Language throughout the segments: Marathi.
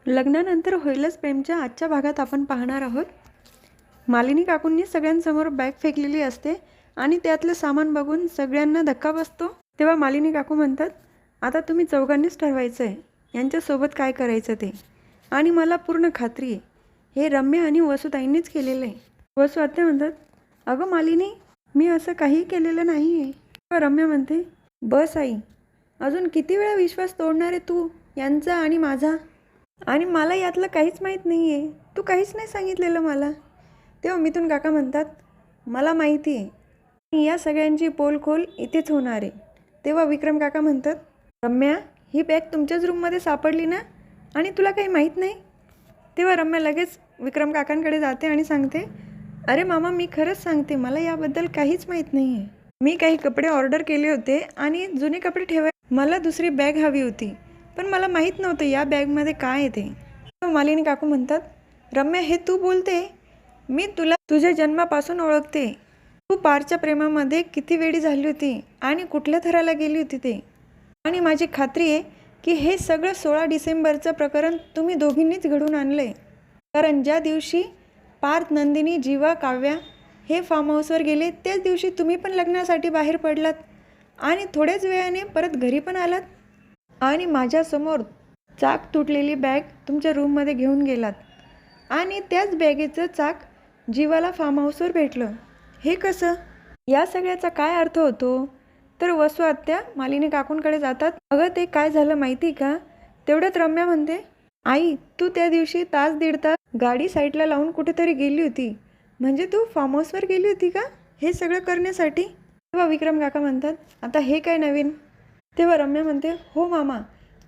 लग्नानंतर होईलच प्रेमच्या आजच्या भागात आपण पाहणार आहोत. मालिनी काकूंनी सगळ्यांसमोर बॅग फेकलेली असते आणि त्यातलं सामान बघून सगळ्यांना धक्का बसतो. तेव्हा मालिनी काकू म्हणतात, आता तुम्ही चौघांनीच ठरवायचं आहे यांच्यासोबत काय करायचं ते. आणि मला पूर्ण खात्री आहे हे रम्या आणि वसुताईंनीच केलेलं आहे. वसू आत्या म्हणतात, अगं मालिनी, मी असं काहीही केलेलं नाही आहे. रम्या म्हणते, बस आई, अजून किती वेळा विश्वास तोडणार आहे तू यांचा आणि माझा. आणि मला यातलं काहीच माहीत नाही आहे, तू काहीच नाही सांगितलेलं मला. तेव्हा मिथून काका म्हणतात, मला माहिती आहे या सगळ्यांची पोलखोल इथेच होणार आहे. तेव्हा विक्रम काका म्हणतात, रम्या, ही बॅग तुमच्याच रूममध्ये सापडली ना आणि तुला काही माहीत नाही. तेव्हा रम्या लगेच विक्रम काकांकडे जाते आणि सांगते, अरे मामा, मी खरंच सांगते, मला याबद्दल काहीच माहीत नाही आहे. मी काही कपडे ऑर्डर केले होते आणि जुने कपडे ठेवायला मला दुसरी बॅग हवी होती, पण मला माहीत नव्हतं या बॅगमध्ये काय आहे ते. मालिनी काकू म्हणतात, रम्या, हे तू बोलते, मी तुला तुझ्या जन्मापासून ओळखते. तू पारच्या प्रेमामध्ये किती वेळी झाली होती आणि कुठल्या थराला गेली होती ते. आणि माझी खात्री आहे की हे सगळं 16 डिसेंबरचं प्रकरण तुम्ही दोघींनीच घडवून आणलं आहे. कारण ज्या दिवशी पार्थ, नंदिनी, जीवा, काव्या हे फार्म हाऊसवर गेले त्याच दिवशी तुम्ही पण लग्नासाठी बाहेर पडलात आणि थोड्याच वेळाने परत घरी पण आलात आणि माझ्यासमोर चाक तुटलेली बॅग तुमच्या रूममध्ये घेऊन गेलात आणि त्याच बॅगेचं चाक जीवाला फार्म हाऊसवर भेटलं. हे कसं? या सगळ्याचा काय अर्थ होतो? तर वसू आत्या मालिनी काकूंकडे जातात. अगं, ते काय झालं माहिती का? तेवढ्यात रम्या म्हणते, आई, तू त्या दिवशी तास दीड तास गाडी साईडला लावून कुठेतरी गेली होती, म्हणजे तू फार्म हाऊसवर गेली होती का हे सगळं करण्यासाठी? तेव्हा विक्रम काका म्हणतात, आता हे काय नवीन? तेव्हा रम्या म्हणते, हो मामा,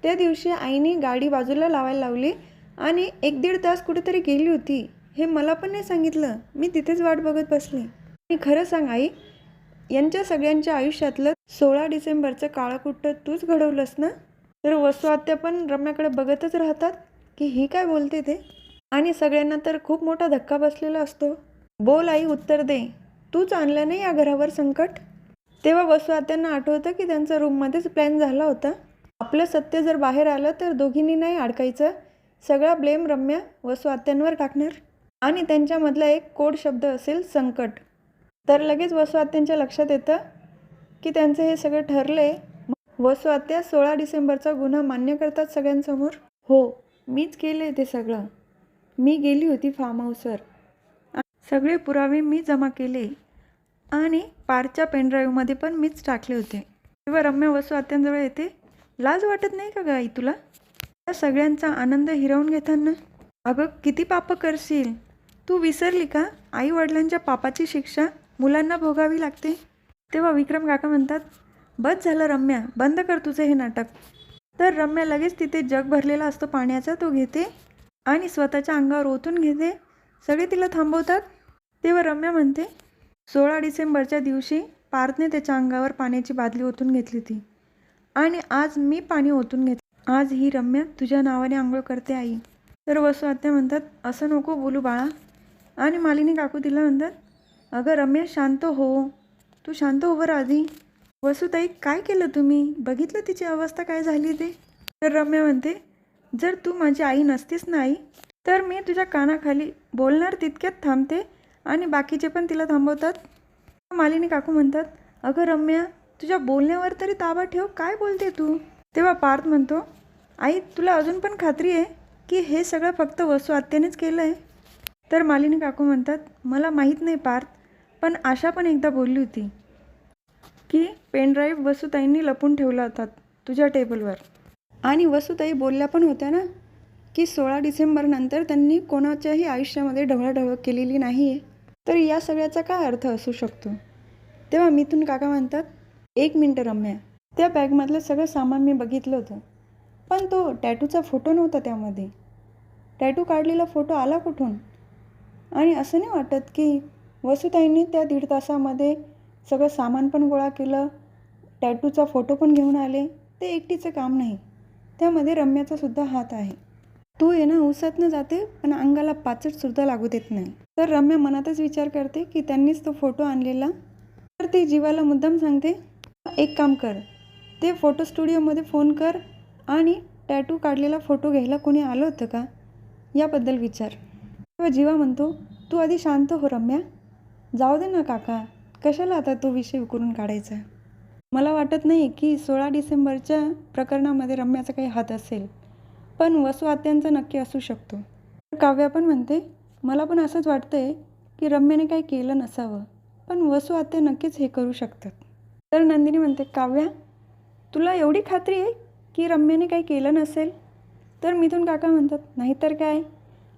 त्या दिवशी आईने गाडी बाजूला लावायला लावली आणि 1-1.5 तास कुठेतरी गेली होती. हे मला पण नाही सांगितलं. मी तिथेच वाट बघत बसली. आणि खरं सांग आई, यांच्या सगळ्यांच्या आयुष्यातलं 16 डिसेंबरचं काळाकुट्ट तूच घडवलंस ना? तर वसू आत्या पण रम्याकडे बघतच राहतात की ही काय बोलते ते. आणि सगळ्यांना तर खूप मोठा धक्का बसलेला असतो. बोल आई, उत्तर दे, तूच आणलं नाही या घरावर संकट. तेव्हा वसू आत्यांना आठवतं की त्यांचा रूममध्येच प्लॅन झाला होता. आपलं सत्य जर बाहेर आलं तर दोघींनी नाही अडकायचं. सगळा ब्लेम रम्या वसू आत्यांवर टाकणार आणि त्यांच्यामधला एक कोड शब्द असेल, संकट. तर लगेच वसू आत्यांच्या लक्षात येतं की त्यांचं हे सगळं ठरलं आहे. वसू आत्या 16 डिसेंबरचा गुन्हा मान्य करतात सगळ्यांसमोर. हो, मीच केलं आहे ते सगळं. मी गेली होती फार्म हाऊसवर, सगळे पुरावे मी जमा केले आणि पारच्या पेनड्राईव्हमध्ये पण मीच टाकले होते. तेव्हा रम्या वसू आत्यांजवळ येते, लाज वाटत नाही का ग आई तुला या सगळ्यांचा आनंद हिरावून घेताना? अगं, किती पापं करशील तू, विसरली का? आई वडिलांच्या पापाची शिक्षा मुलांना भोगावी लागते. तेव्हा विक्रम काका म्हणतात, बस झालं रम्या, बंद कर तुझं हे नाटक. तर रम्या लगेच तिथे जग भरलेला असतो पाण्याचा, तो घेते आणि स्वतःच्या अंगावर ओतून घेते. सगळे तिला थांबवतात. तेव्हा रम्या म्हणते, 16 डिसेंबरच्या दिवशी पार्थने त्याच्या अंगावर पाण्याची बादली ओतून घेतली होती आणि आज मी पाणी ओतून घेतलं. आज ही रम्या तुझ्या नावाने आंघोळ करते आई. तर वसू आत्या म्हणतात, असं नको बोलू बाळा. आणि मालिनी काकू तिला म्हणतात, अगं रम्या, शांत हो, तू शांत हो बरं आधी. वसूताई, काय केलं तुम्ही? बघितलं तिची अवस्था काय झाली ते. तर रम्या म्हणते, जर तू माझी आई नसतीस ना आई, तर मी तुझ्या कानाखाली बोलणार तितक्यात थांबते आणि बाकीचे पण तिला थांबवतात. मालिनी काकू म्हणतात, अगं रम्या, तुझ्या बोलण्यावर तरी ताबा ठेव, काय बोलते तू? तेव्हा पार्थ म्हणतो, आई, तुला अजून पण खात्री आहे की हे सगळं फक्त वसू आत्यानेच केलं आहे? तर मालिनी काकू म्हणतात, मला माहीत नाही पार्थ, पण आशा पण एकदा बोलली होती की पेनड्राईव्ह वसूताईंनी लपून ठेवला होता तुझ्या टेबलवर. आणि वसूताई बोलल्या पण होत्या ना की 16 डिसेंबरनंतर त्यांनी कोणाच्याही आयुष्यामध्ये ढवळाढवळ केलेली नाही आहे. तर या सगळ्याचा काय अर्थ असू शकतो? तेव्हा मिथून काका म्हणतात, 1 मिनटं रम्या, त्या बॅगमधलं सगळं सामान मी बघितलं होतं, पण तो टॅटूचा फोटो नव्हता त्यामध्ये. टॅटू काढलेला फोटो आला कुठून? आणि असं नाही वाटत की वसूताईंनी त्या 1.5 तासामध्ये सगळं सामान पण गोळा केलं, टॅटूचा फोटो पण घेऊन आले? ते एकटीचं काम नाही, त्यामध्ये रम्याचा सुद्धा हात आहे. तू ये ना उसातनं जाते पण अंगाला पाचटसुद्धा लागू देत नाही. तर रम्या मनातच विचार करते की त्यांनीच तो फोटो आणलेला. तर ती जीवाला मुद्दाम सांगते, एक काम कर, ते फोटो स्टुडिओमध्ये फोन कर आणि टॅटू काढलेला फोटो घ्यायला कोणी आलं होतं का याबद्दल विचार. तेव्हा जीवा म्हणतो, तू आधी शांत हो रम्या, जाऊ दे ना काका, कशाला आता तो विषय उकरून काढायचा. मला वाटत नाही की 16 डिसेंबरच्या प्रकरणामध्ये रम्याचा काही हात असेल, पण वसू आत्यांचा नक्की असू शकतो. काव्या पण म्हणते, मला पण असंच वाटतंय की रम्याने काही केलं नसावं, पण वसू आत्या नक्कीच हे करू शकतात. तर नंदिनी म्हणते, काव्या तुला एवढी खात्री आहे की रम्याने काही केलं नसेल? तर मिथून काका म्हणतात, नाहीतर काय,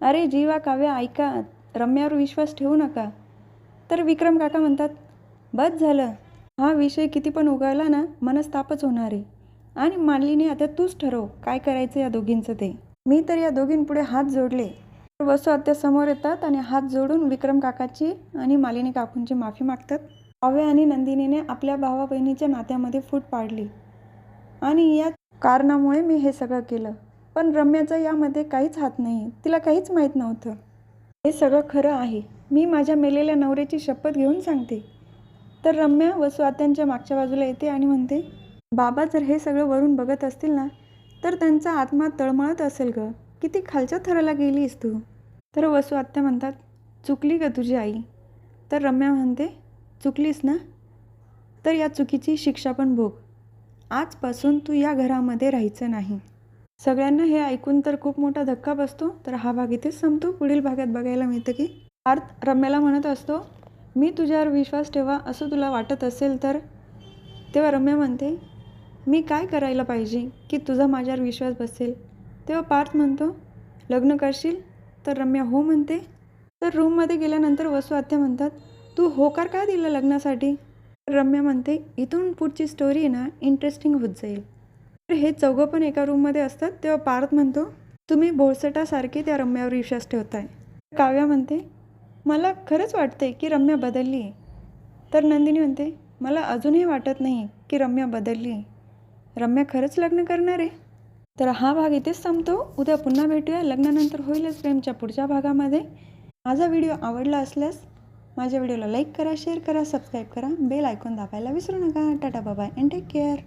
अरे जीवा काव्या ऐका, रम्यावर विश्वास ठेवू नका. तर विक्रम काका म्हणतात, बस झालं, हा विषय किती पण उगाळला ना मनस्तापच होणार आहे. आणि मालिनी आता तूच ठरव काय करायचं या दोघींचं ते. मी तर या दोघींपुढे हात जोडले. वसू आत्या समोर येतात आणि हात जोडून विक्रम काकाची आणि मालिनी काकूंची माफी मागतात. काव्या आणि नंदिनीने आपल्या भावा बहिणीच्या नात्यामध्ये फूट पाडली आणि या कारणामुळे मी हे सगळं केलं, पण रम्याचा यामध्ये काहीच हात नाही, तिला काहीच माहीत नव्हतं. हे सगळं खरं आहे, मी माझ्या मेलेल्या नवऱ्याची शपथ घेऊन सांगते. तर रम्या वसू आत्यांच्या मागच्या बाजूला येते आणि म्हणते, बाबा जर हे सगळं वरून बघत असतील ना तर त्यांचा आत्मा तळमळत असेल ग, किती खालच्या थराला गेलीस तू. तर वसू आत्या म्हणतात, चुकली ग तुझी आई. तर रम्या म्हणते, चुकलीस ना, तर या चुकीची शिक्षा पण भोग. आजपासून तू या घरामध्ये राहायचं नाही. सगळ्यांना हे ऐकून तर खूप मोठा धक्का बसतो. तर हा भाग इथेच संपतो. पुढील भागात बघायला मिळतं की पार्थ रम्याला म्हणत असतो, मी तुझ्यावर विश्वास ठेवा असं तुला वाटत असेल तर. तेव्हा रम्या म्हणते, मी काय करायला पाहिजे की तुझा माझ्यावर विश्वास बसेल. तेव्हा पार्थ म्हणतो, लग्न करशील. तर रम्या हो म्हणते. तर रूममध्ये गेल्यानंतर वसू आत्या म्हणतात, तू होकार काय दिला लग्नासाठी. रम्या म्हणते, इथून पुढची स्टोरी ना इंटरेस्टिंग होत जाईल. तर हे चौघं पण एका रूममध्ये असतात. तेव्हा पार्थ म्हणतो, तुम्ही भोळसटासारखे त्या रम्यावर विश्वास ठेवताय. काव्या म्हणते, मला खरंच वाटते की रम्या बदलली आहे. तर नंदिनी म्हणते, मला अजूनही वाटत नाही की रम्या बदलली आहे. रम्या खरंच लग्न करणार आहे. तर हा भाग इथेच संपतो. उद्या पुन्हा भेटूया लग्नानंतर होईलच प्रेमच्या पुढच्या भागामध्ये. माझा व्हिडिओ आवडला असल्यास माझ्या व्हिडिओला लाईक करा, शेअर करा, सबस्क्राईब करा, बेल आयकॉन दाबायला विसरू नका. Tata bye and take care.